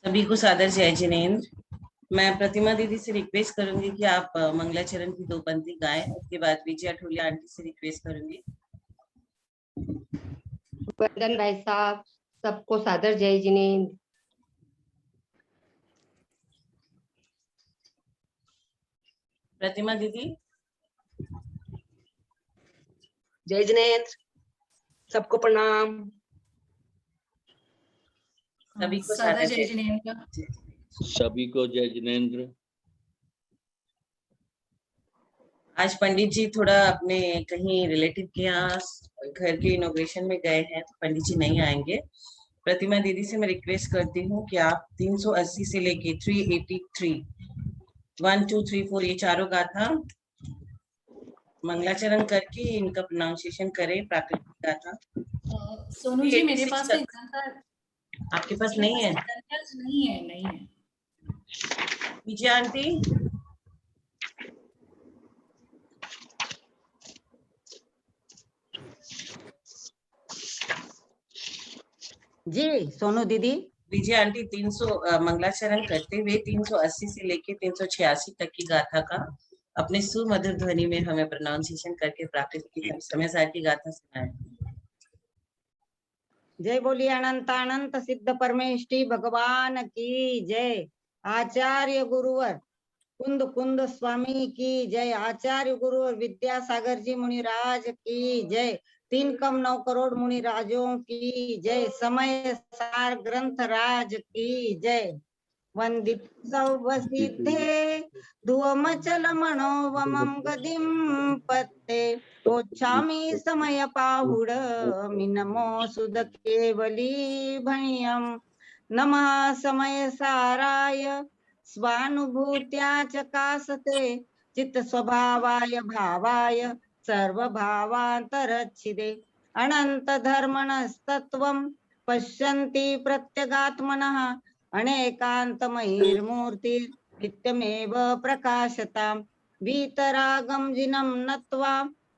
सभी को सादर जय जिनेन्द्र। मैं प्रतिमा दीदी से रिक्वेस्ट करूंगी कि आप मंगलाचरण की 2 पंक्ति गाएं। उसके बाद विजय अठोलिया आंटी से रिक्वेस्ट करूंगी। वर्धन भाई साहब, सबको सादर जय जिनेन्द्र। प्रतिमा दीदी। जय जिनेन्द्र, सबको प्रणाम। सभी को सादर जय जिनेन्द्र। सभी को जय जिनेन्द्र। आज पंडित जी थोड़ा अपने कहीं रिलेटिव के यहाँ घर के इनॉग्रेशन में गए हैं, तो पंडित जी नहीं आएंगे। प्रतिमा दीदी से मैं रिक्वेस्ट करती हूँ कि आप 380 से लेके 383 1 2 3 4 ये चारों गाथा मंगलाचरण करके इनका प्रोनाउंसिएशन करें। प्राकृतिक गाथा सोनू जी, मेरे पास आपके पास नहीं है? नहीं है। विजय आंटी। जी सोनू दीदी। विजय आंटी 300 मंगलाचरण करते हुए 380 से लेके 386 तक की गाथा का अपने सुमधुर ध्वनि में हमें प्रोनाउंसिएशन करके प्राकृतिक समय सार की गाथा सुनाए। जय बोलिए अनंत अनंत सिद्ध परमेष्टि भगवान की जय। आचार्य गुरुवर कुंद कुंद स्वामी की जय। आचार्य गुरुवर विद्यासागर जी मुनिराज की जय। 3 कम 9 करोड़ मुनिराजों की जय। समय सार ग्रंथ राज की जय। वंदित सौवसिद्धे धुवमचल मनोवमं गदिं पत्ते ओच्छामि समय पाहुड मिनमो सुद केवली भण्यं नमः समय साराय स्वानुभूत्या चकासते चित्त स्वभावाय भावाय सर्वभावान्तरच्छिदे अनंत धर्मणस्तत्वं पश्यन्ति प्रत्यगात्मनः अनेकान्तमहिर्मूर्ति नित्यमेव प्रकाशताम् वीतरागं जिनं नत्वा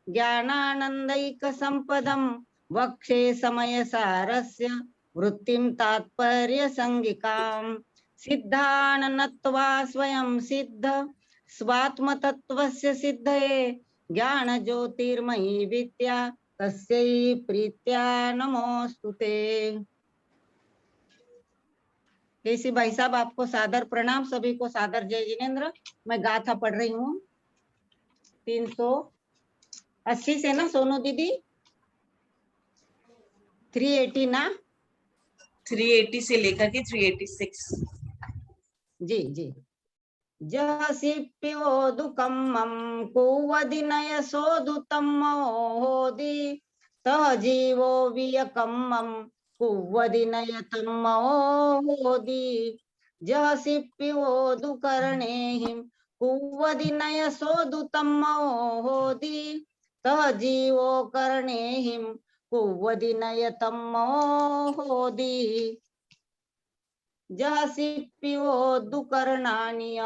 ज्ञानानन्दैकसम्पदं वक्षे समयसारस्य वृत्तिं तात्पर्यसङ्गिकाम् सिद्धान् नत्वा स्वयं सिद्ध स्वात्मतत्त्वस्य सिद्धये ज्ञानज्योतिर्मयी विद्या तस्यै प्रीत्या नमोस्तुते। केसी भाई साहब, आपको सादर प्रणाम। सभी को सादर जय जिनेन्द्र। मैं गाथा पढ़ रही हूँ 380 से ना सोनू दीदी? 380 ना? 380 से लेकर के 386। जी जी। जसिप्योदुकम्मं कुवदिनय सोदुतम्मोहोदि सहजीवो वियकम्मं कुवदिनयतम्मोहोदि जसिप्योदुकर्णेहिं कुवदिनय सोदुतम्मोहोदि सहजीवो कर्णेहिं कुवदिनयतम्मोहोदि जसिप्योदुकर्णानिय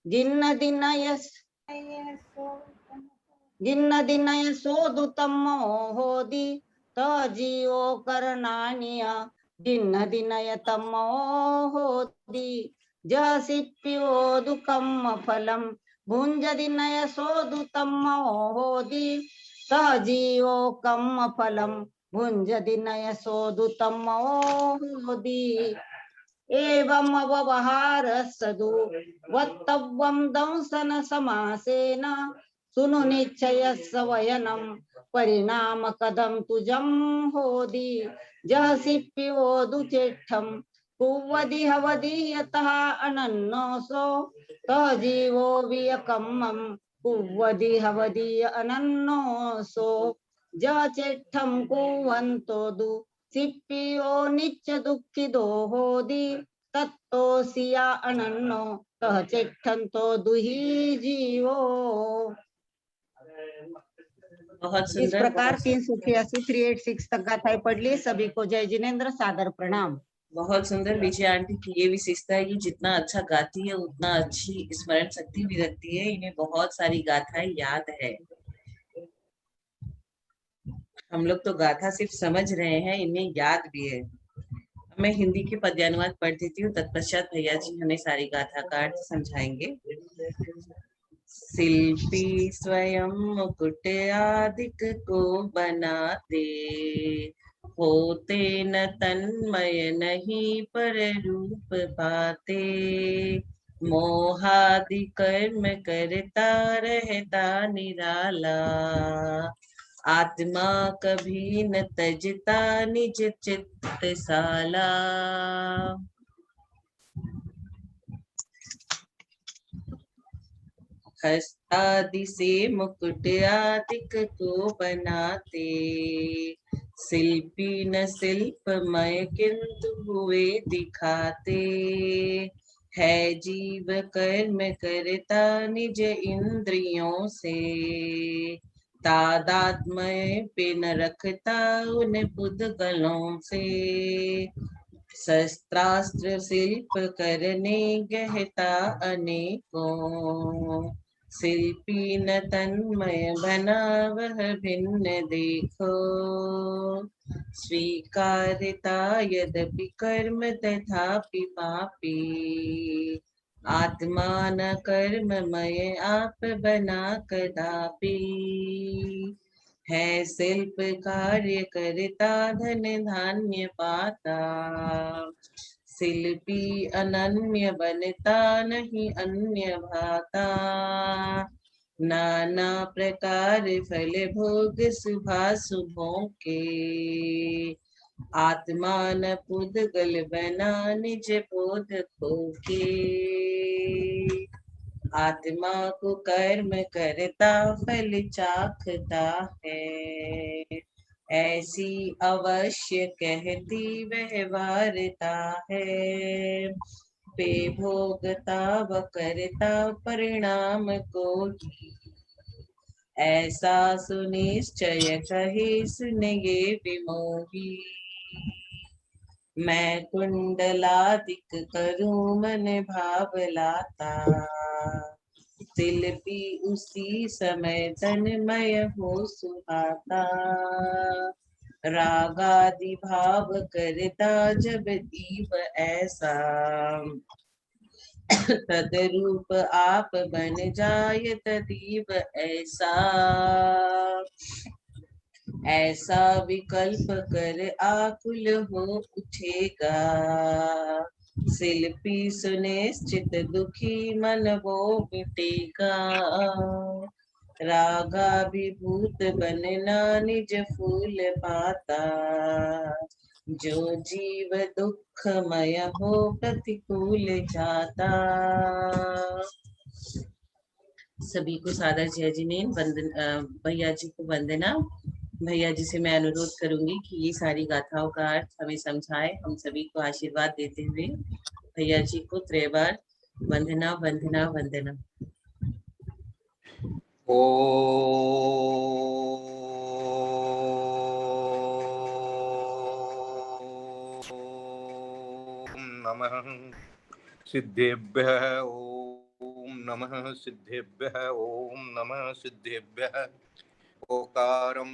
गिन्नदिनय सोदुतम्मोहोदि तजीवो कर्णानिय गिन्नदिनय तम्मोहोदि जसिप्योदुकम्म फलं भुञ्जदिनय सोदुतम्मोहोदि तजीवो कम्म फलं भुञ्जदिनय सोदुतम्मोहोदि एवं अव्यवहार सदु वक्तव्यं दंसन समासेन सुनु निश्चय सवयनं परिणाम कदम तुजं होदि जहसिप्योदु चेष्टं कुवदि हवदि यतः अनन्नोसो तजीवो वियकम्मं कुवदि हवदि अनन्नोसो जचेष्टं कुवन्तोदु सिप्पियो नित्य दुःखिदो होदि तत्तोसिया अनन्नो तह चेष्टन्तो दुहि जीवो। बहुत इस सुंदर। प्रकार 386 386 तक गाथाएं पढ़ ली। सभी को जय जिनेन्द्र, सादर प्रणाम। बहुत सुंदर। विजय आंटी की ये विशेषता है कि जितना अच्छा गाती है उतना अच्छी स्मरण शक्ति भी रखती है। इन्हें बहुत सारी गाथाएं याद है। हम लोग तो गाथा सिर्फ समझ रहे हैं, इन्हें याद भी है। मैं हिंदी के पद्यानुवाद पढ़ देती हूँ, तत्पश्चात भैया जी हमें सारी गाथा का अर्थ समझाएंगे। शिल्पी स्वयं मुकुट आदिक को बनाते, होते न तन्मय नहीं पर रूप पाते, मोहादि कर्म करता रहता निराला, आत्मा कभी न तजता निज चित्त साला। हस्तादि से मुकुट आदिक को बनाते, शिल्पी न शिल्पमय किंतु हुए दिखाते, है जीव कर्म करता निज इंद्रियों से, तादात्म्य पे न रखता उन बुद्गलों से, शस्त्रास्त्र शिल्प करने गहता अनेकों, शिल्पी न तन्मय बना वह भिन्न देखो, स्वीकारता यद्यपि कर्म तथापि पापी, आत्मा न कर्ममय आप बना कदापि, है शिल्प कार्य करता धन धान्य पाता, शिल्पी अनन्य बनता नहीं अन्य भाता, नाना प्रकार फल भोग शुभाशुभों के, आत्मा न पुद्गल बना निज बोध खो के, आत्मा को कर्म करता फल चाखता है, ऐसी अवश्य कहती व्यवहारता है, पे भोगता व करता परिणाम को ही, ऐसा सुनिश्चय कहे सुन ये विमोही, मैं कुंडलादिक करूं मन भाव लाता, शिल्पी उसी समय तन्मय हो सुहाता, रागादि भाव करता जब दीप ऐसा, तदरूप आप बन जाय तदीप ऐसा, ऐसा विकल्प कर आकुल हो उठेगा, शिल्पी सुनिश्चित दुखी मन वो मिटेगा, रागाभिभूत बनना निज फूल पाता, जो जीव दुखमय हो प्रतिकूल जाता। सभी को सादर जय जिनेन्द्र, वंदन भैया जी को वंदना। भैया जी से मैं अनुरोध करूंगी कि ये सारी गाथाओं का अर्थ हमें समझाए, हम सभी को आशीर्वाद देते हुए भैया जी को त्रैबार वंदना वंदना वंदना। ओम नमः सिद्धेभ्यः, ओम नमः सिद्धेभ्यः, ओम नमः सिद्धेभ्यः। ओकारं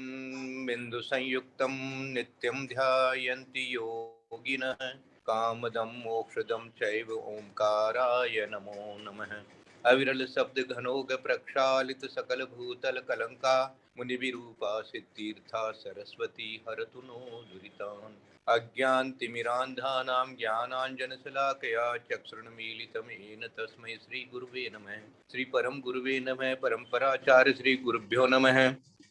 बिंदु संयुक्तं नित्यं ध्यायन्ति योगिनः, कामदं मोक्षदं चैव ओंकाराय नमो नमः। अविरल शब्द घनोग प्रक्षालित सकल भूतल कलंका, मुनि विरूपा सिद्धीर्था सरस्वती हरतु नो दुरितान्। अज्ञानतिमिरान्धानां ज्ञानाञ्जनशलाकया चक्षुरुन्मीलितं येन तस्मै श्री गुरुवे नमः। श्री परम गुरुवे नमः। परम्पराचार्य श्री गुरुभ्यो नमः।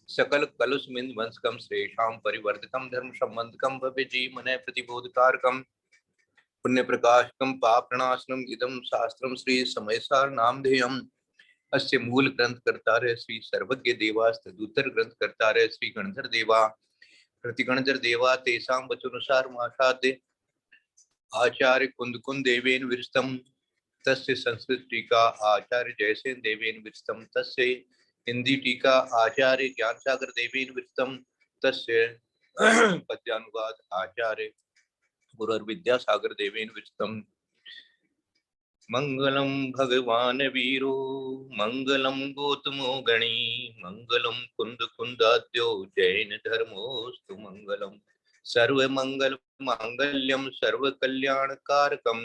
सकल कलुषमिन्वंसकं श्रेषां परिवर्तकं धर्म संबंधकं भव्य जीवने प्रतिबोधकारकं पुण्य प्रकाशकं पापनाशनम इदं शास्त्रम श्री समयसार नामधेयम्। अस्य मूल ग्रंथ कर्तारः श्री सर्वज्ञ देवास्तदुत्तर ग्रंथ कर्तारः श्री गणधर देवा प्रतिगणधर देवा तेषां वचनुसार मासाद्य आचार्य कुंद देवेन विरस्तम। तस्य संस्कृत टीका आचार्य जयसेन देवेन विरस्तम। तस्य हिंदी टीका आचार्य ज्ञानसागर देवेन विरस्तम। तस्य पद्यानुवाद आचार्य गुरुर्विद्यासागर देवेन विरस्तम। मंगलम भगवान वीरो मंगलम गौतमो गणी, मंगलम कुंद कुंदाद्यो जैन धर्मोस्तु मंगलम। सर्वमंगल मांगल्यम सर्वकल्याणकारकम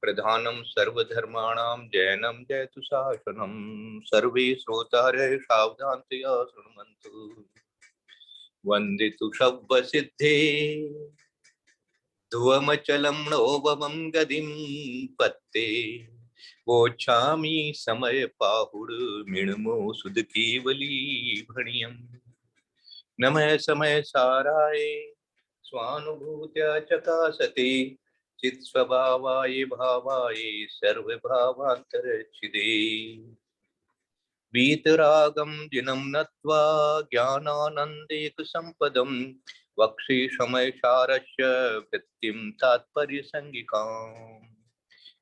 प्रधानम सर्वधर्माणां जैनम जयतु शासनम। सर्वे श्रोतारः सावधानतया शृण्वन्तु। वन्दितु शब्दसिद्धे ध्रुवमचलं नोभमं गदिं पत्ते वोच्छामि समय पाहुड मिणमो सुध केवली भणियम्। नमः समय साराय स्वानुभूत्या चकासते चित् स्वभावाय भावाय सर्वभावान्तरच्छिदे। वीतरागं दिनं नत्वा ज्ञानानन्देक संपदं वक्षे समयसारस्य वृत्तिं तात्पर्य संगिकाम्।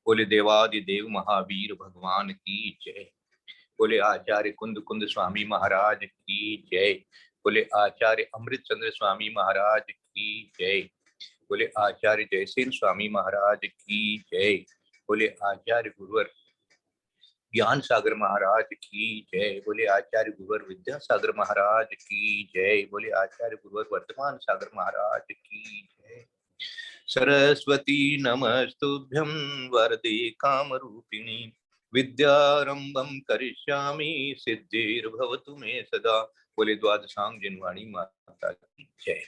बोले देवादिदेव महावीर भगवान की जय। बोले आचार्य कुंद कुंद स्वामी महाराज की जय। बोले आचार्य अमृत चंद्र स्वामी महाराज की जय। बोले आचार्य जयसेन स्वामी महाराज की जय। बोले आचार्य गुरुवर ज्ञान सागर महाराज की जय। बोले आचार्य गुरुवर विद्यासागर महाराज की जय। बोले आचार्य गुरुवर वर्तमान सागर महाराज की जय। सरस्वती नमस्तुभ्यं वरदे कामरूपिणी विद्यारंभं करिष्यामि सिद्धिर्भवतु मे सदा। बोले द्वादशांग जिनवाणी माता की जय।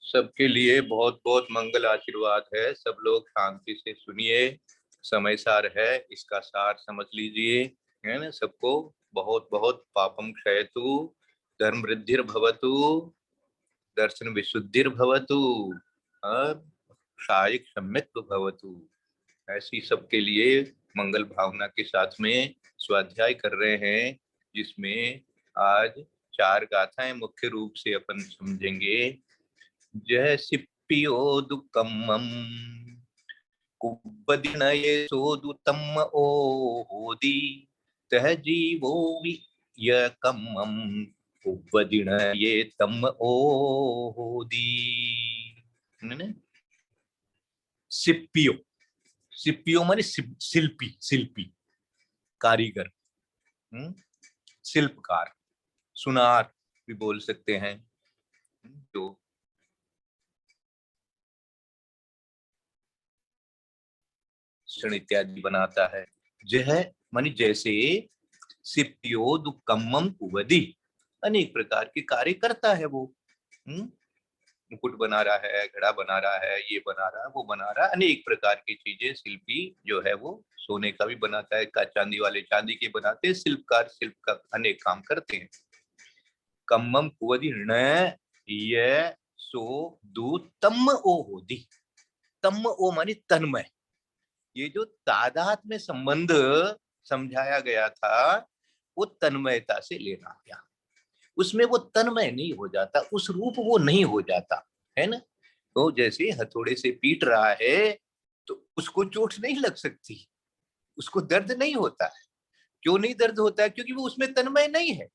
सबके लिए बहुत बहुत मंगल आशीर्वाद है। सब लोग शांति से सुनिए। समय सार है, इसका सार समझ लीजिए, है ना। सबको बहुत बहुत पापम क्षयतु धर्म वृद्धिर्भवतु दर्शन विशुद्धिर्भवतु शायिक सम्यक भवतु। ऐसी सबके लिए मंगल भावना के साथ में स्वाध्याय कर रहे हैं, जिसमें आज 4 गाथाएं मुख्य रूप से अपन समझेंगे। जय सिप्पियो दुकम्मम कुब्बदिनये सोदुतम ओदी तह जीवो वियकम्मम कुब्बदिनये तम ओदी। सिप्पियो, सिप्पियो माने शिल्पी, शिल्पी, कारीगर, शिल्पकार, सुनार भी बोल सकते हैं, जो क्षण इत्यादि बनाता है। जह मानी जैसे सिप्पियो दुकम्मम कुवदी, अनेक प्रकार के कार्य करता है वो। मुकुट बना रहा है, घड़ा बना रहा है, ये बना रहा है, वो बना रहा है, अनेक प्रकार की चीजें। शिल्पी जो है वो सोने का भी बनाता है, चांदी वाले चांदी के बनाते हैं। शिल्पकार शिल्प का अनेक काम करते हैं। कम्मम कुवदी ऋण ये सो दू तम ओ होदी। तम ओ मानी तन्मय। ये जो तादात में संबंध समझाया गया था, वो तन्मयता से लेना गया। उसमें वो तन्मय नहीं हो जाता, उस रूप वो नहीं हो जाता, है ना। तो जैसे हथौड़े से पीट रहा है तो उसको चोट नहीं लग सकती, उसको दर्द नहीं होता है। क्यों नहीं दर्द होता है? क्योंकि वो उसमें तन्मय नहीं है,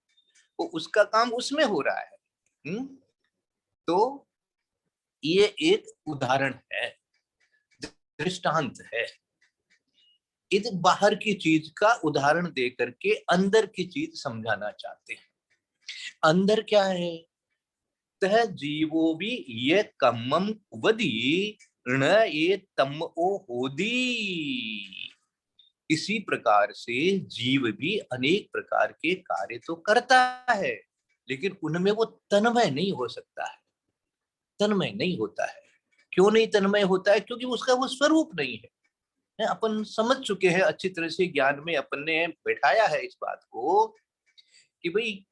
वो उसका काम उसमें हो रहा है। तो ये एक उदाहरण है, दृष्टांत है। इस बाहर की चीज का उदाहरण दे करके अंदर की चीज समझाना चाहते हैं। अंदर क्या है? तह जीवो भी ये कम्मम वदी ऋण ये तम ओ होदी। इसी प्रकार से जीव भी अनेक प्रकार के कार्य तो करता है, लेकिन उनमें वो तन्मय नहीं हो सकता है, तन्मय नहीं होता है। क्यों नहीं तन्मय होता है? क्योंकि उसका वो स्वरूप नहीं है। अपन समझ चुके हैं अच्छी तरह से, ज्ञान में अपन ने बैठाया है इस बात को कि भाई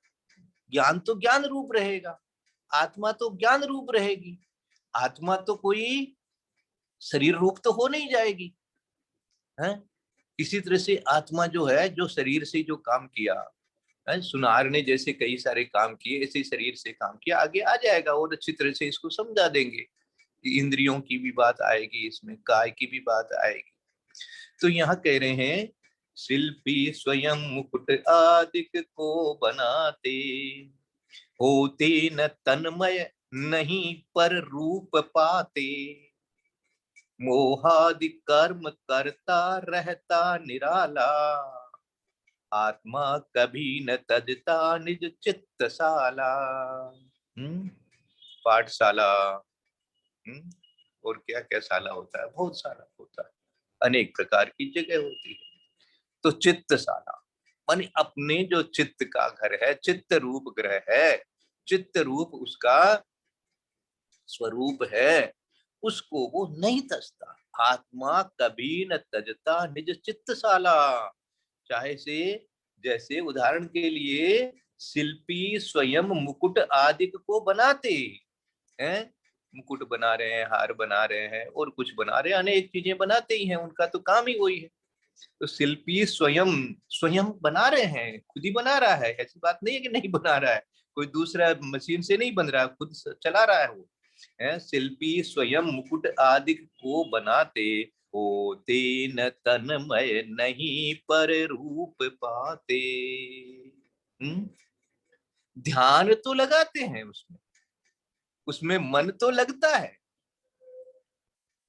ज्ञान तो ज्ञान रूप रहेगा, आत्मा तो ज्ञान रूप रहेगी। आत्मा तो कोई शरीर रूप तो हो नहीं जाएगी, है। इसी तरह से आत्मा जो है, जो शरीर से जो काम किया है, सुनार ने जैसे कई सारे काम किए, ऐसे शरीर से काम किया, आगे आ जाएगा और अच्छी तरह से इसको समझा देंगे। इंद्रियों की भी बात आएगी, इसमें काय की भी बात आएगी। तो यहाँ कह रहे हैं, शिल्पी स्वयं मुकुट आदिक को बनाते होते न तन्मय नहीं पर रूप पाते। मोहादि कर्म करता रहता निराला आत्मा कभी न तजता निज चित्तशाला। पाठशाला, और क्या क्या शाला होता है, बहुत सारा होता है, अनेक प्रकार की जगह होती है। तो चित्तशाला मानी अपने जो चित्त का घर है, चित्त रूप ग्रह है, चित्त रूप उसका स्वरूप है, उसको वो नहीं तजता। आत्मा कभी न तजता निज चित्तशाला। चाहे से जैसे उदाहरण के लिए शिल्पी स्वयं मुकुट आदि को बनाते हैं, मुकुट बना रहे हैं, हार बना रहे हैं और कुछ बना रहे हैं, अनेक चीजें बनाते ही हैं, उनका तो काम ही वही है। तो शिल्पी स्वयं स्वयं बना रहे हैं, खुद ही बना रहा है, ऐसी बात नहीं है कि नहीं बना रहा है, कोई दूसरा मशीन से नहीं बन रहा है, खुद चला रहा है वो है। शिल्पी स्वयं मुकुट आदि को बनाते, होते न तन्मय नहीं पर रूप पाते। ध्यान तो लगाते हैं उसमें, उसमें मन तो लगता है,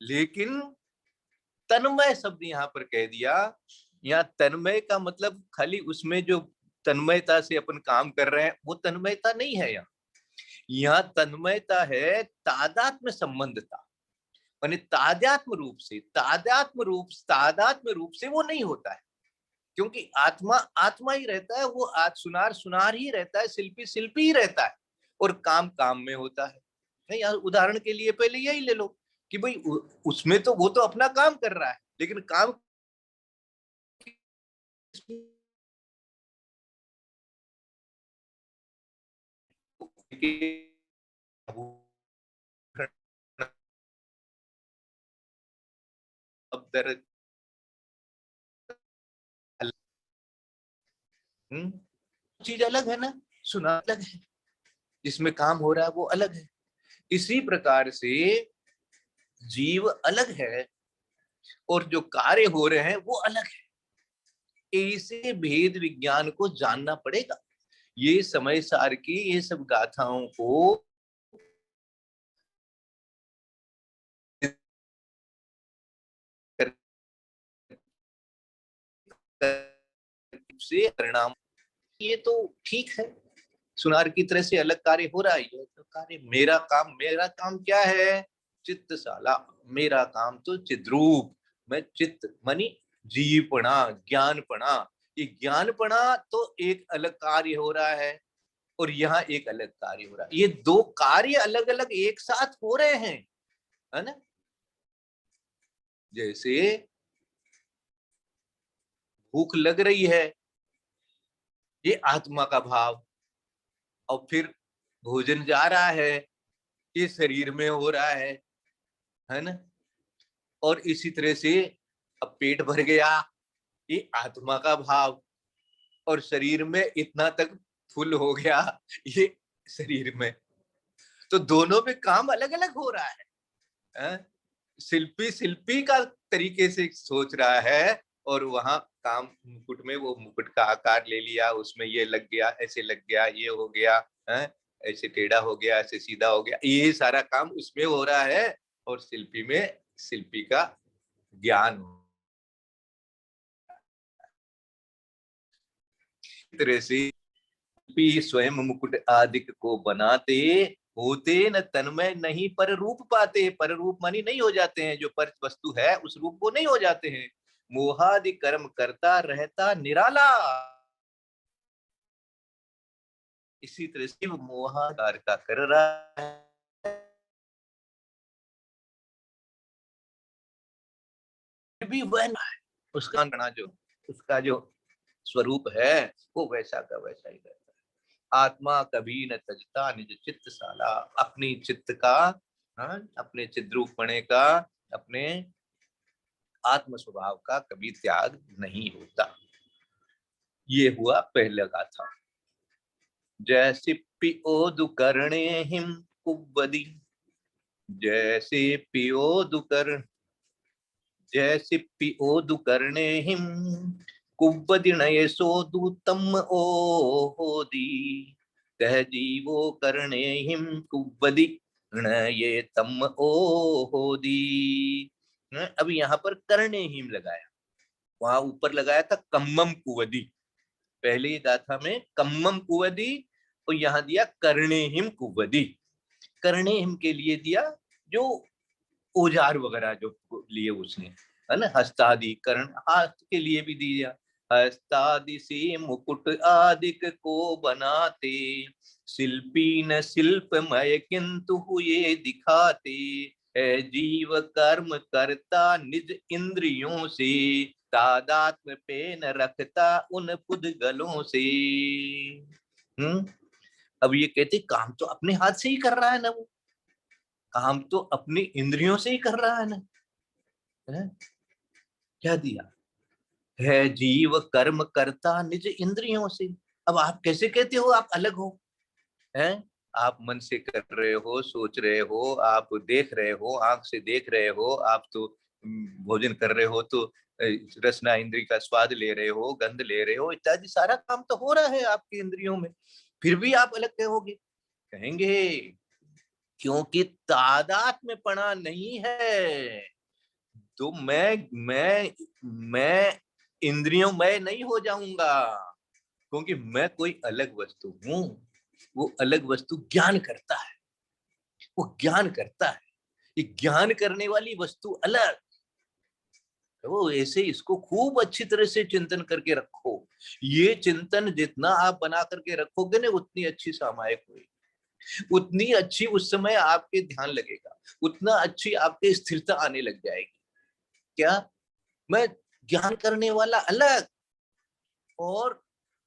लेकिन तन्मय शब्द यहाँ पर कह दिया। यहाँ तन्मय का मतलब खाली उसमें जो तन्मयता से अपन काम कर रहे हैं वो तन्मयता नहीं है। यहाँ तन्मयता है तादात्म्य संबंधता, माने तादात्म्य रूप से वो नहीं होता है, क्योंकि आत्मा आत्मा ही रहता है, वो आज सुनार सुनार ही रहता है, शिल्पी शिल्पी ही रहता है, और काम काम में होता है। यार उदाहरण के लिए पहले यही ले लो कि भाई उसमें तो वो तो अपना काम कर रहा है, लेकिन काम अब दर्द चीज अलग है ना, सुना अलग है, जिसमें काम हो रहा है वो अलग है। इसी प्रकार से जीव अलग है और जो कार्य हो रहे हैं वो अलग है। ऐसे भेद विज्ञान को जानना पड़ेगा। ये समय सार की ये सब गाथाओं को से परिणाम, ये तो ठीक है, सुनार की तरह से अलग कार्य हो रहा है, ये तो कार्य मेरा काम क्या है, चित्तशाला। मेरा काम तो चिद्रूप, मैं चित्त मनी जीवपणा ज्ञानपणा, ये ज्ञानपणा तो एक अलग कार्य हो रहा है और यहाँ एक अलग कार्य हो रहा है, ये दो कार्य अलग अलग एक साथ हो रहे हैं, है ना। जैसे भूख लग रही है, ये आत्मा का भाव, और फिर भोजन जा रहा है, ये शरीर में हो रहा है ना। और इसी तरह से अब पेट भर गया, ये आत्मा का भाव, और शरीर में इतना तक फुल हो गया, ये शरीर में, तो दोनों में काम अलग अलग हो रहा है। शिल्पी शिल्पी का तरीके से सोच रहा है, और वहां काम मुकुट में वो मुकुट का आकार ले लिया, उसमें ये लग गया, ऐसे लग गया, ये हो गया, ऐसे टेढ़ा हो गया, ऐसे सीधा हो गया, ये सारा काम उसमें हो रहा है, और शिल्पी में शिल्पी का ज्ञान तरह से शिल्पी स्वयं मुकुट आदि को बनाते, होते न तन्मय नहीं पर रूप पाते। पर रूप मानी नहीं हो जाते हैं, जो पर वस्तु है उस रूप को नहीं हो जाते हैं। मोहादि कर्म करता रहता निराला, इसी तरह से वो मोहाकार का कर रहा है, भी वह उसका गणा जो उसका जो स्वरूप है वो वैसा का वैसा ही रहता है। आत्मा कभी न तजता निज चित्तशाला, अपनी चित्त का, अपने चिद्रूपणे का, अपने आत्म स्वभाव का कभी त्याग नहीं होता। ये हुआ पहला गाथा। जैसे पिओदु करणे हिम कुब्बदी, जैसे पिओदु कर, जैसे पिओदु करणे हिम कुब्बदिणये सोदु तम ओ होदी, कह जीवो करणे हिम कुब्बदी ये तम ओ होदी। अब यहाँ पर करणे हिम लगाया, वहां ऊपर लगाया था कम्मम कुवदी, पहली गाथा में कम्मम कुवदी और यहाँ दिया कर्णेहिम कुवदी। कर्णेहिम के लिए दिया जो औजार वगैरह जो लिए उसने, है ना, हस्तादि, कर्ण हाथ के लिए भी दिया। हस्तादि से मुकुट आदिक को बनाते, शिल्पी न शिल्पमय किंतु हुए दिखाते, है जीव कर्म करता निज इंद्रियों से, तादात्म पे न रखता उन पुद्गलों से। अब ये कहते काम तो अपने हाथ से ही कर रहा है ना, वो काम तो अपनी इंद्रियों से ही कर रहा है ना, है? क्या दिया है, जीव कर्म करता निज इंद्रियों से। अब आप कैसे कहते हो आप अलग हो, हैं? आप मन से कर रहे हो, सोच रहे हो, आप देख रहे हो, आंख से देख रहे हो, आप तो भोजन कर रहे हो तो रसना इंद्री का स्वाद ले रहे हो, गंध ले रहे हो, इत्यादि सारा काम तो हो रहा है आपकी इंद्रियों में, फिर भी आप अलग कहोगे? कहेंगे क्योंकि तादात्म्यपणा नहीं है। तो मैं इंद्रियों में नहीं हो जाऊंगा, क्योंकि मैं कोई अलग वस्तु हूं। वो अलग वस्तु ज्ञान करता है, वो ज्ञान करता है। ये ज्ञान करने वाली वस्तु अलग, वो ऐसे इसको खूब अच्छी तरह से चिंतन करके रखो। ये चिंतन जितना आप बना करके रखोगे ना, उतनी अच्छी सामायिक हुई, उतनी अच्छी उस समय आपके ध्यान लगेगा, उतना अच्छी आपके स्थिरता आने लग जाएगी। क्या मैं ज्ञान करने वाला अलग और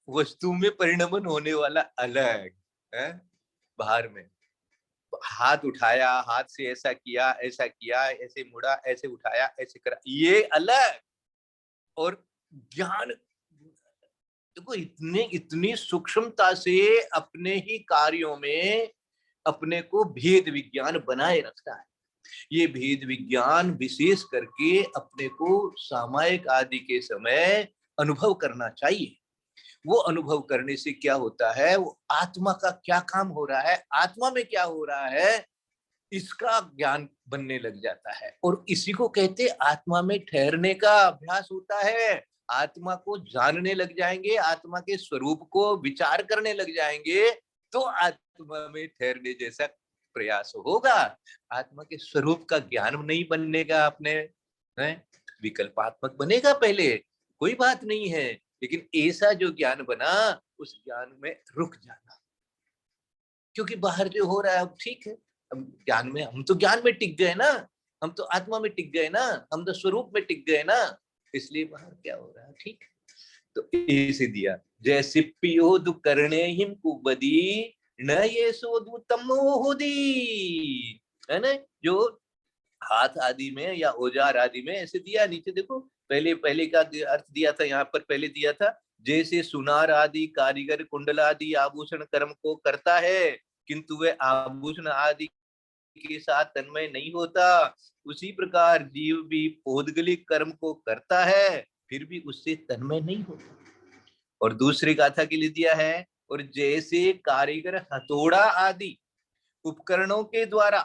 वस्तु में परिणमन होने वाला अलग है। बाहर में हाथ उठाया, हाथ से ऐसा किया, ऐसे मुड़ा, ऐसे उठाया, ऐसे करा, ये अलग। और ज्ञान देखो इतनी सूक्ष्मता से अपने ही कार्यों में अपने को भेद विज्ञान बनाए रखता है। ये भेद विज्ञान विशेष करके अपने को सामायिक आदि के समय अनुभव करना चाहिए। वो अनुभव करने से क्या होता है, वो आत्मा का क्या काम हो रहा है, आत्मा में क्या हो रहा है, इसका ज्ञान बनने लग जाता है। और इसी को कहते आत्मा में ठहरने का अभ्यास होता है। आत्मा को जानने लग जाएंगे, आत्मा के स्वरूप को विचार करने लग जाएंगे, तो आत्मा में ठहरने जैसा प्रयास होगा। आत्मा के स्वरूप का ज्ञान नहीं बनने का अपने है, विकल्पात्मक बनेगा पहले, कोई बात नहीं है, लेकिन ऐसा जो ज्ञान बना उस ज्ञान में रुक जाना। क्योंकि बाहर जो हो रहा है अब ठीक है, हम ज्ञान में, हम तो ज्ञान में टिक गए ना, हम तो आत्मा में टिक गए ना, हम तो स्वरूप में टिक गए ना, इसलिए बाहर क्या हो रहा है ठीक है। तो इसे दिया जैसे पियोदु करणे हिम कुबदी न ये सोदु तमोहुदी, है ना, जो हाथ आदि में या औजार आदि में ऐसे दिया। नीचे देखो पहले का अर्थ दिया था, यहाँ पर पहले दिया था जैसे सुनार आदि कारीगर कुंडल आदि आभूषण कर्म को करता है, किंतु वह आभूषण आदि के साथ तन्मय नहीं होता, उसी प्रकार जीव भी पौद्गलिक कर्म को करता है, फिर भी उससे तन्मय नहीं होता। और दूसरी गाथा के लिए दिया है, और जैसे कारीगर हथौड़ा आदि उपकरणों के द्वारा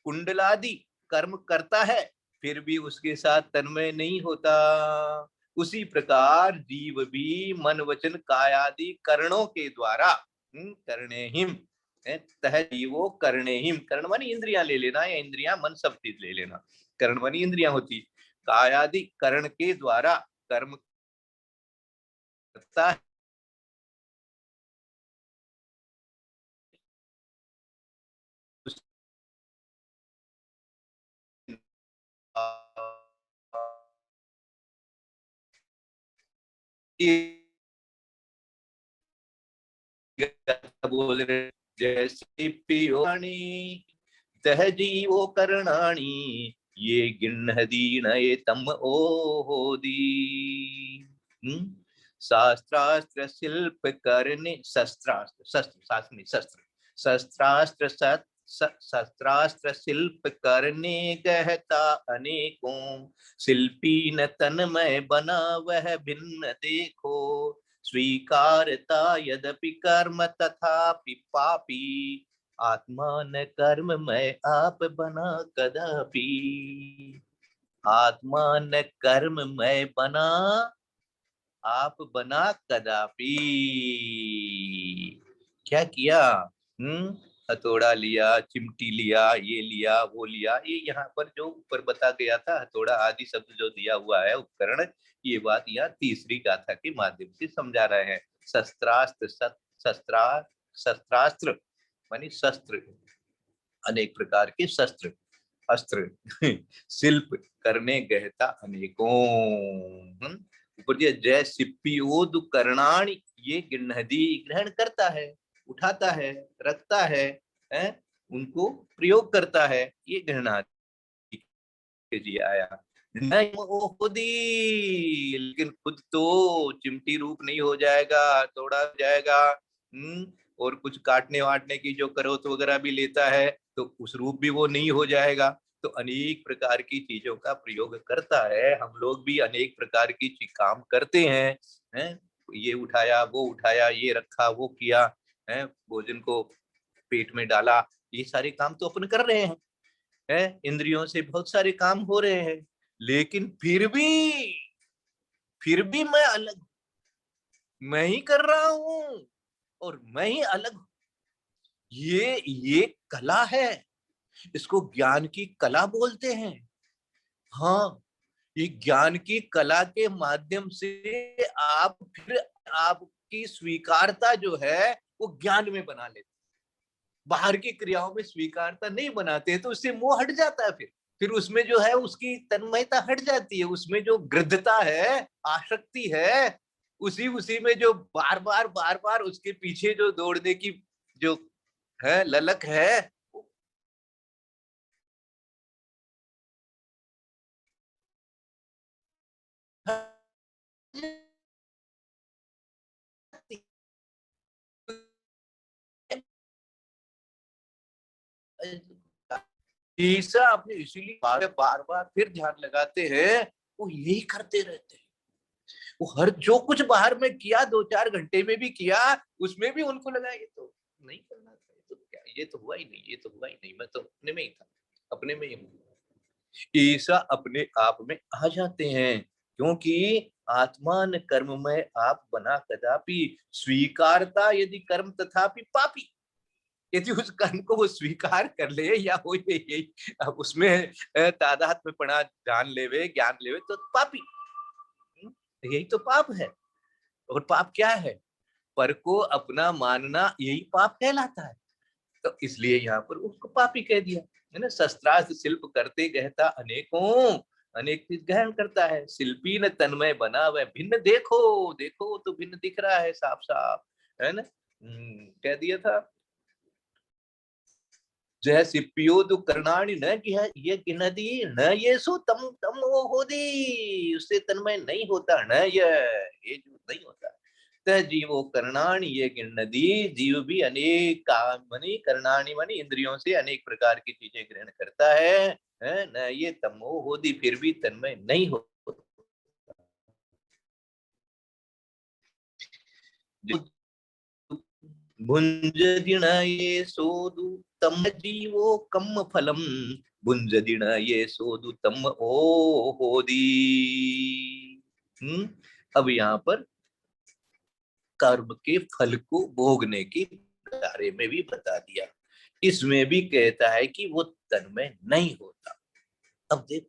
कुंडलादि कर्म करता है, फिर भी उसके साथ तन्मय नहीं होता, उसी प्रकार जीव भी मन वचन कायादि करणों के द्वारा करणे हिम तह जीवो करणे हिम, कर्ण मानी इंद्रियां ले लेना, या इंद्रियां मन सब चीज ले लेना, कर्ण मानी इंद्रियां होती, कायादि करण के द्वारा कर्म करता है, बोल रहे जैसे पियोणी तह जीवो करणाणी ये गिन्हदीन ये तम ओहोदी। शास्त्रास्त्र शिल्प करने, शस्त्रास्त्र शस्त्र शास्त्र शस्त्र शस्त्रास्त्र शस्त्रास्त्र शिल्प करने गहता अनेकों, शिल्पी न तन्मय बना वह भिन्न देखो, स्वीकारता यद्यपि कर्म तथापि पापी, आत्मा न कर्म में आप बना कदापि, आत्मा न कर्म में बना आप बना कदापि। क्या किया? हथौड़ा लिया, चिमटी लिया, ये लिया, वो लिया। ये यहाँ पर जो ऊपर बता गया था, हथौड़ा आदि शब्द जो दिया हुआ है उपकरण, ये बात यहाँ तीसरी गाथा के माध्यम से समझा रहे हैं। शस्त्रास्त्र, शस्त्रास्त्र मानी शस्त्र, अनेक प्रकार के शस्त्र, अस्त्र। शिल्प करने गहता अनेकों। ऊपर जय सिप्पियोदु करणाणि, ये गिन्हदी ग्रहण करता है, उठाता है, रखता है, उनको प्रयोग करता है। ये गृहणादि के लिए आया। खुदी, लेकिन खुद तो चिमटी रूप नहीं हो जाएगा, तोड़ा जाएगा। और कुछ काटने वाटने की जो करोत वगैरह भी लेता है तो उस रूप भी वो नहीं हो जाएगा। तो अनेक प्रकार की चीजों का प्रयोग करता है। हम लोग भी अनेक प्रकार की काम करते हैं, ये उठाया, वो उठाया, ये रखा, वो किया, भोजन को पेट में डाला, ये सारे काम तो अपन कर रहे हैं, इंद्रियों से बहुत सारे काम हो रहे हैं। लेकिन फिर भी मैं अलग, मैं ही कर रहा हूं और मैं ही अलग। ये कला है, इसको ज्ञान की कला बोलते हैं। हाँ, ये ज्ञान की कला के माध्यम से आप फिर आपकी स्वीकारता जो है वो ज्ञान में बना लेते। बाहर की क्रियाओं में स्वीकारता नहीं बनाते तो उससे मोह हट जाता है। फिर उसमें जो है उसकी तन्मयता हट जाती है। उसमें जो गृद्धता है, आसक्ति है, उसी में जो बार बार उसके पीछे जो दौड़ने की जो है ललक है, ईसा अपने इसीलिए बार फिर ध्यान लगाते हैं, वो यही करते रहते हैं। वो हर जो कुछ बाहर में किया, 2-4 घंटे में भी किया, उसमें भी उनको लगा ये तो नहीं करना था, तो क्या, ये तो हुआ ही नहीं, ये तो हुआ ही नहीं, मैं तो अपने में ही था, अपने में ही हूँ। ईसा अपने आप में आ जाते हैं, क्योंकि आत्मान कर्म में आप बना कदापि। स्वीकारता यदि कर्म तथापि पापी, यदि उस कर्म को वो स्वीकार कर ले या हो यही उसमें तादाद में पड़ा जान लेवे, ज्ञान लेवे, तो पापी। यही तो पाप है। और पाप क्या है? पर को अपना मानना, यही पाप कहलाता है। तो इसलिए यहाँ पर उसको पापी कह दिया है ना। शस्त्रास्त्र शिल्प करते गहता अनेकों, अनेक चीज ग्रहण करता है। शिल्पी न तन्मय बना वह भिन्न, देखो देखो तो भिन्न दिख रहा है साफ साफ, है ना। कह दिया था जय सिप्पियोदु करणाणि न ये गिनदी न ये सो तम तम वो होदी, उससे तन्मय नहीं होता न ये जो नहीं होता। त जीवो करणाणि ये गिनदी, जीव भी अनेक काम मनी, करणाणि मनी इंद्रियों से अनेक प्रकार की चीजें ग्रहण करता है न ये तमो होदी, फिर भी तन्मय नहीं होता। भुंजदिन ये सोदु तम जीवो कम फलम, भुंजदिन ये सोदु तम ओ होदी। अब यहाँ पर कर्म के फल को भोगने के बारे में भी बता दिया। इसमें भी कहता है कि वो तन्मय नहीं होता। अब देख,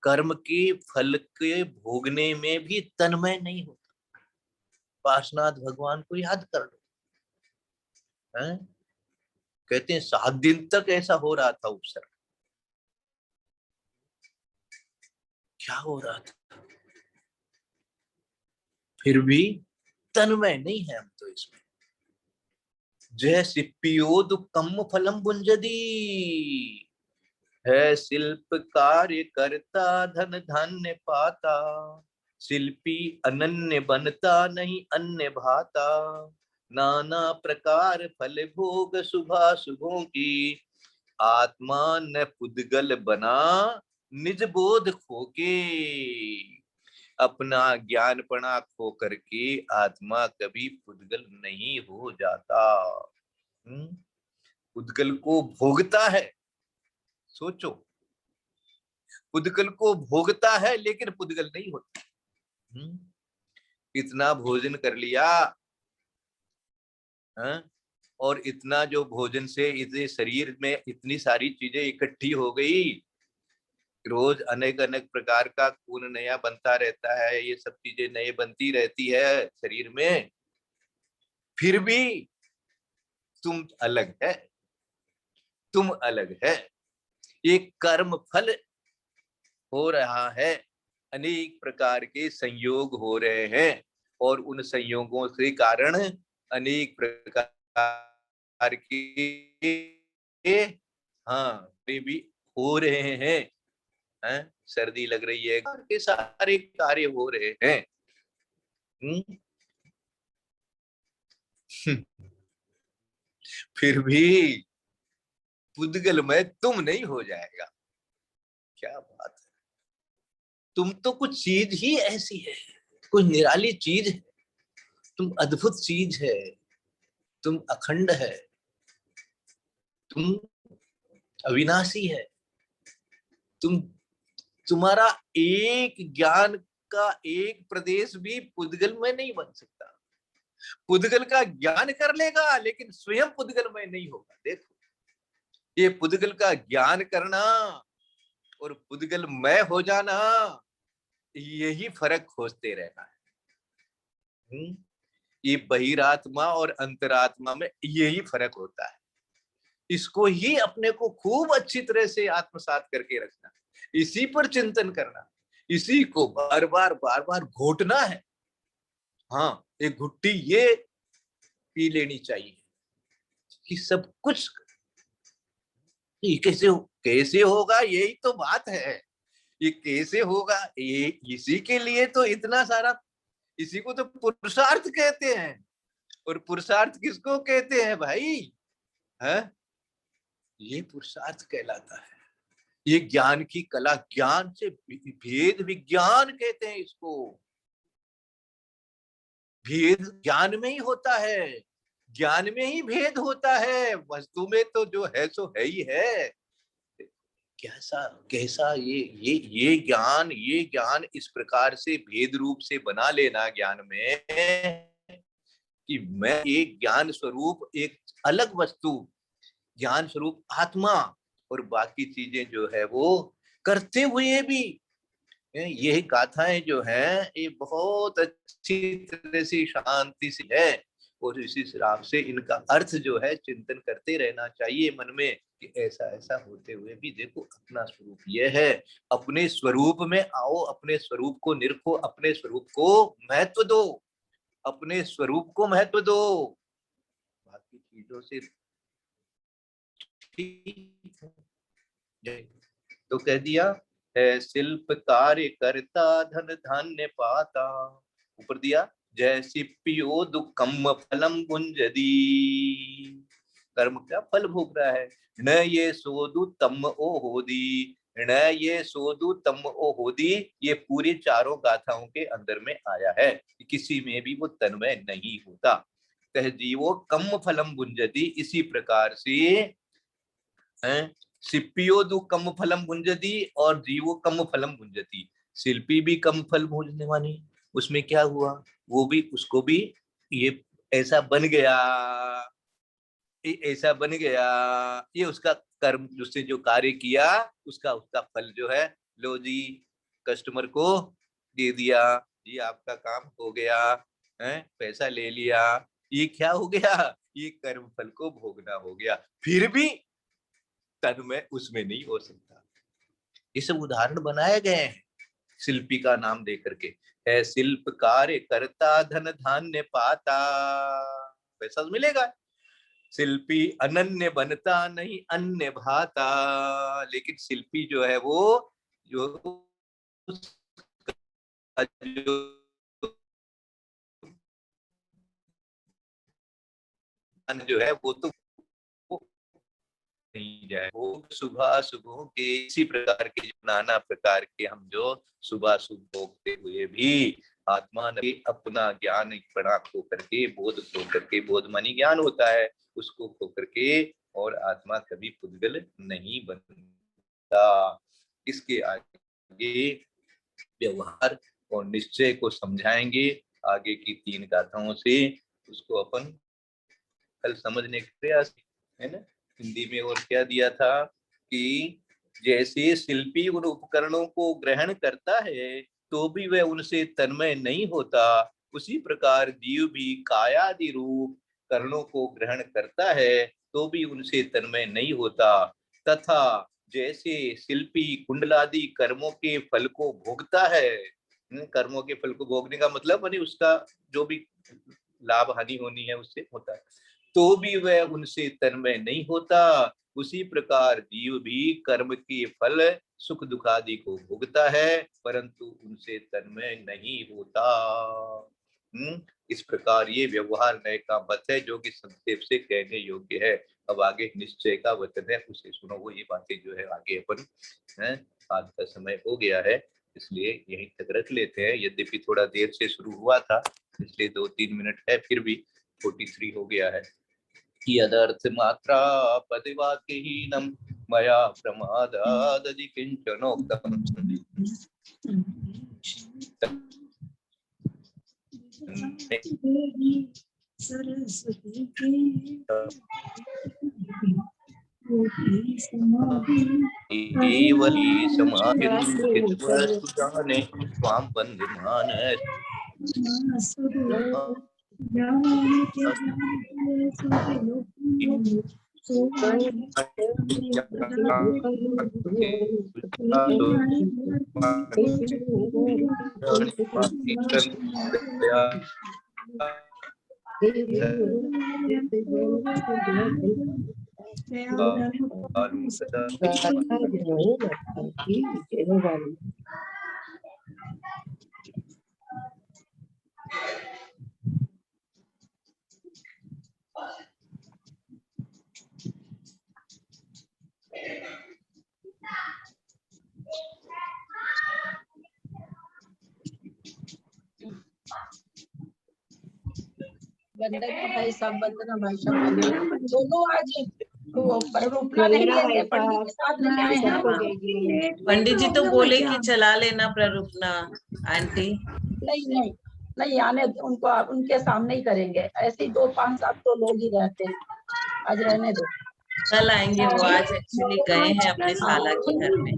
कर्म के फल के भोगने में भी तन्मय नहीं होता। पार्श्वनाथ भगवान को याद कर लो, कहते हैं 7 दिन तक ऐसा हो रहा था उपसर्ग। क्या हो रहा था? फिर भी तन्मय नहीं है हम तो इसमें। जय सिप्पियोदु कम फलम भुंजदी, है शिल्प कार्य करता धन धान्य पाता, शिल्पी अनन्य बनता नहीं अन्य भाता, नाना प्रकार फल भोग शुभा शुभों की, आत्मा न पुद्गल बना निज बोध खोके। अपना ज्ञानपना खो करके आत्मा कभी पुद्गल नहीं हो जाता। पुद्गल को भोगता है, सोचो, पुद्गल को भोगता है लेकिन पुद्गल नहीं होता। इतना भोजन कर लिया, हाँ? और इतना जो भोजन से इतने शरीर में इतनी सारी चीजें इकट्ठी हो गई, रोज अनेक अनेक प्रकार का खून नया बनता रहता है, ये सब चीजें नए बनती रहती है शरीर में, फिर भी तुम अलग है, तुम अलग है। एक कर्म फल हो रहा है, अनेक प्रकार के संयोग हो रहे हैं, और उन संयोगों के कारण अनेक प्रकार के हाँ भी हो रहे हैं, सर्दी लग रही है, के सारे कार्य हो रहे हैं। फिर भी पुद्गल में तुम नहीं हो जाएगा। क्या बात है, तुम तो कुछ चीज ही ऐसी है, कुछ निराली चीज है, तुम अद्भुत चीज है, तुम अखंड है, तुम अविनाशी है, तुम्हारा एक ज्ञान का एक प्रदेश भी पुद्गल में नहीं बन सकता। पुद्गल का ज्ञान कर लेगा लेकिन स्वयं पुद्गल में नहीं होगा। देखो, ये पुद्गल का ज्ञान करना और पुद्गल में हो जाना, यही फर्क खोजते रहना है। ये बहिरात्मा और अंतरात्मा में यही फर्क होता है। इसको ही अपने को खूब अच्छी तरह से आत्मसात करके रखना, इसी पर चिंतन करना, इसी को बार बार घोटना है। हाँ, एक घुट्टी ये पी लेनी चाहिए कि सब कुछ कैसे होगा, यही तो बात है। ये कैसे होगा, ये इसी के लिए तो इतना सारा, इसी को तो पुरुषार्थ कहते हैं। और पुरुषार्थ किसको कहते हैं भाई? है, ये पुरुषार्थ कहलाता है। ये ज्ञान की कला, ज्ञान से भेद विज्ञान कहते हैं इसको। भेद ज्ञान में ही होता है, ज्ञान में ही भेद होता है, वस्तु में तो जो है सो है ही है। कैसा कैसा ये ज्ञान इस प्रकार से भेद रूप से बना लेना ज्ञान में कि मैं एक ज्ञान स्वरूप, एक अलग वस्तु, ज्ञान स्वरूप आत्मा, और बाकी चीजें जो है वो करते हुए भी, ये गाथाएं जो हैं ये बहुत अच्छी तरह से शांति से है, और इसी हिसाब से इनका अर्थ जो है चिंतन करते रहना चाहिए मन में कि ऐसा ऐसा होते हुए भी देखो अपना स्वरूप ये है। अपने स्वरूप में आओ, अपने स्वरूप को निरखो, अपने स्वरूप को महत्व दो, अपने स्वरूप को महत्व दो, बाकी चीजों से ठीक है। तो कह दिया है शिल्प कार्य करता धन धान्य पाता, ऊपर दिया जय सिप्पियो दुखम फलम गुंजदी, कर्म का फल भोग रहा है। न ये सोदु तम ओ होदी, न ये सोदु तम ओ होदी, ये पूरी चारों गाथाओं के अंदर में आया है, किसी में भी वो तन्मय नहीं होता। कह जीवो कम फलम गुंजदी, इसी प्रकार से शिल्पियो दु कम फलम भुंजती और जीवो कम फलम भुंजती। शिल्पी भी कम फल भोजने वाली, उसमें क्या हुआ, वो भी, उसको भी ये ऐसा बन गया, ऐसा बन गया, ये उसका कर्म, उसने जो कार्य किया उसका फल जो है, लो जी कस्टमर को दे दिया, ये आपका काम हो गया, पैसा ले लिया, ये क्या हो गया, ये कर्म फल को भोगना हो गया। फिर भी तन में उसमें नहीं हो सकता। ये सब उदाहरण बनाए गए हैं शिल्पी का नाम दे करके, है शिल्प कार्य करता धन धान्य पाता, पैसा मिलेगा। शिल्पी अनन्य बनता नहीं अन्य भाता, लेकिन शिल्पी जो है वो जो जो है वो तो नहीं जाए, वो सुबह सुबह के इसी प्रकार के नाना प्रकार के हम जो सुबह सुबह भोगते हुए भी आत्मा ने अपना ज्ञान बड़ा खो करके, बोध खो करके, बोध मानी ज्ञान होता है, उसको खो करके, और आत्मा कभी पुद्गल नहीं बनता। इसके आगे व्यवहार और निश्चय को समझाएंगे आगे की 3 गाथाओं से उसको अपन कल समझने का प्रयास, है ना। हिंदी में और क्या दिया था कि जैसे शिल्पी उन उपकरणों को ग्रहण करता है तो भी वह उनसे तन्मय नहीं होता, उसी प्रकार जीव भी कायादि रूप करणों को ग्रहण करता है तो भी उनसे तन्मय नहीं होता, तथा जैसे शिल्पी कुंडलादि कर्मों के फल को भोगता है, कर्मों के फल को भोगने का मतलब माने उसका जो भी लाभ हानि होनी है उससे होता है, तो भी वह उनसे तन्मय नहीं होता, उसी प्रकार जीव भी कर्म के फल सुख दुखादि को भोगता है परंतु उनसे तन्मय नहीं होता। इस प्रकार ये व्यवहार नय का मत है जो कि संक्षेप से कहने योग्य है। अब आगे निश्चय का वचन है, उसे सुनो। वो ये बातें जो है आगे अपन आज का समय हो गया है इसलिए यहीं तक रख लेते हैं। यद्यपि थोड़ा देर से शुरू हुआ था इसलिए 2-3 मिनट है, फिर भी 43 हो गया है। यदर्थ मात्रा पदिवाक्यहीनं मया प्रमादादधि किंचनोक्तम् सरस्वती केवली समाधिं स्थित्वा सुजाने त्वां वन्दमान वंदना भाई सब, वंदना भाई सब, दोनों आज वो रूपना नहीं लेंगे, पंडित के साथ लेके आए हैं। पंडित जी तो बोले कि चला लेना प्ररूपना आंटी। नहीं नहीं नहीं, आने दो उनको, उनके सामने ही करेंगे। ऐसे ही 2-5-7 तो लोग ही रहते हैं, आज रहने दो। कल आएंगे वो, आज एक्चुअली गए हैं अपने साला के घर में।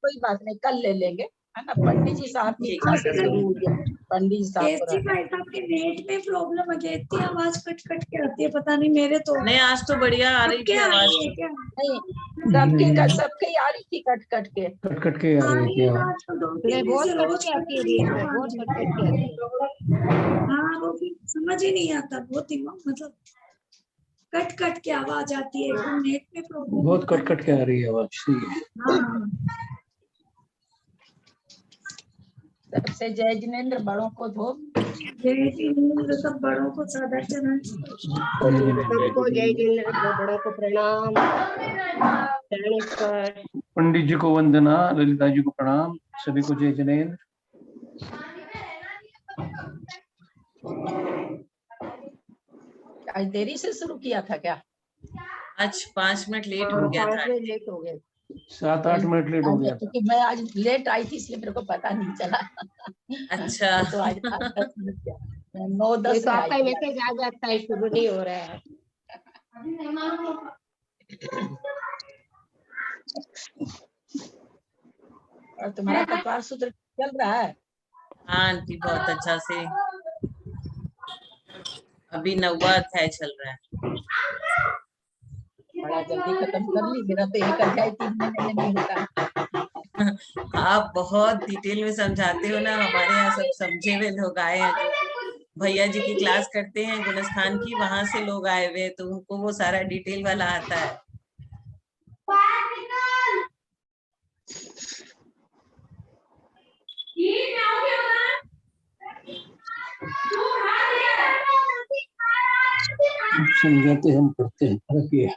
कोई बात नहीं, कल ले लेंगे, है ना। पंडित जी साहब की इच्छा से शुरू हुई है। पंडित जी साहब को भाई साहब के नेट में प्रॉब्लम है क्या? इतनी आवाज कट कट के आती है, पता नहीं मेरे तो नहीं, आज तो बढ़िया आ रही थी आवाज। नहीं, सबकी आ रही थी कट कट के आ रही है आज तो 2-3 दिन से रोज कट के आती है। हाँ, वो भी समझ ही नहीं आता, बहुत ही मतलब कट कट के आवाज आती है, एकदम नेट में प्रॉब्लम, बहुत कट कट के आ रही है आवाज। हाँ। सबसे जय जिनेंद्र, बड़ों को धो। जय जिनेंद्र, सब बड़ों को सादर चरण। सबको जय जिनेंद्र, बड़ों को प्रणाम। पंडित जी को वंदना, ललिता जी को प्रणाम, सभी को जय जिनेंद्र। आज देरी से शुरू किया था क्या? आज 5 मिनट लेट हो गया था। लेट हो गए, 7-8 मिनट लेट हो गया था। क्योंकि मैं आज लेट आई थी इसलिए मेरे को पता नहीं चला। अच्छा। तो आज 10 मिनट क्या, 9-10 तो आपका मैसेज आ जाता है, शुरू नहीं हो रहा है। और तुम्हारा कपाल सूत्र चल रहा है? हाँ आंटी, बहुत अच्छा से अभी 9वां अध्याय चल रहा है। बड़ा जल्दी खत्म कर ली, मेरा तो 1 अध्याय 3 महीने में नहीं होता। आप बहुत डिटेल में समझाते हो ना, हमारे यहाँ सब समझे हुए लोग आए हैं जो भैया जी की क्लास करते हैं गुणस्थान की, वहां से लोग आए हुए, तो उनको वो सारा डिटेल वाला आता है। समझाते हम पढ़ते हैं, फर्क ये है।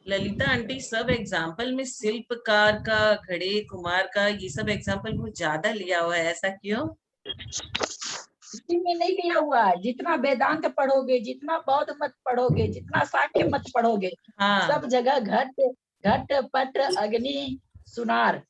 ललिता आंटी, सब एग्जाम्पल में शिल्पकार का, घड़े कुमार का, ये सब एग्जाम्पल बहुत ज्यादा लिया हुआ है, ऐसा क्यों? में नहीं लिया हुआ है। जितना वेदांत पढ़ोगे, जितना बौद्ध मत पढ़ोगे, जितना सांख्य मत पढ़ोगे, हाँ। सब जगह घट घट पट अग्नि सुनार